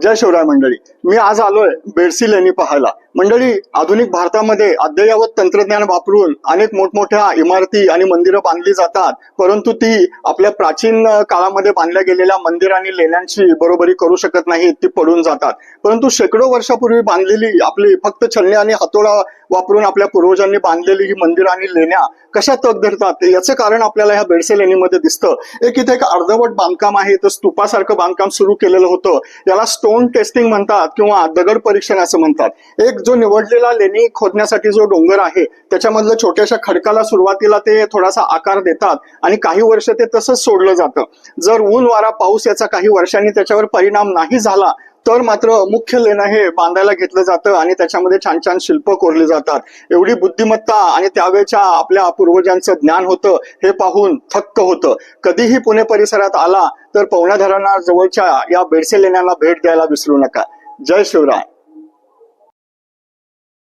जय शिवराय मंडळी. मी आज आलोय बेडसी लेणी पाहायला. मंडळी, आधुनिक भारतामध्ये अद्ययावत तंत्रज्ञान वापरून अनेक मोठमोठ्या इमारती आणि मंदिरं बांधली जातात, परंतु ती आपल्या प्राचीन काळामध्ये बांधल्या गेलेल्या मंदिर आणि लेण्यांची बरोबरी करू शकत नाहीत, ती पडून जातात. परंतु शेकडो वर्षापूर्वी बांधलेली आपली फक्त छन्नी आणि हातोडा वापरून आपल्या पूर्वजांनी बांधलेली ही मंदिरं आणि लेण्या कशा तग धरतात याचं कारण आपल्याला ह्या बेडसे लेणीमध्ये दिसतं. इथे एक अर्धवट बांधकाम आहे, तर स्तूपासारखं बांधकाम सुरू केलेलं होतं. याला स्टोन टेस्टिंग म्हणतात किंवा दगड परीक्षण असं म्हणतात. एक जो निवडलेला लेणी खोदण्यासाठी जो डोंगर आहे त्याच्यामधलं छोट्याशा खडकाला सुरुवातीला ते थोडासा आकार देतात आणि काही वर्ष ते तसंच सोडलं जातं. जर ऊन वारा पाऊस याचा काही वर्षांनी त्याच्यावर परिणाम नाही झाला तर मात्र मुख्य लेणं हे बांधायला घेतलं जातं आणि त्याच्यामध्ये छान छान शिल्प कोरली जातात. एवढी बुद्धिमत्ता आणि त्यावेळच्या आपल्या पूर्वजांचं ज्ञान होतं हे पाहून थक्क होतं. कधीही पुणे परिसरात आला तर पवना धरणाजवळच्या या बेडसे लेण्यांना भेट द्यायला विसरू नका. जय शिवराय.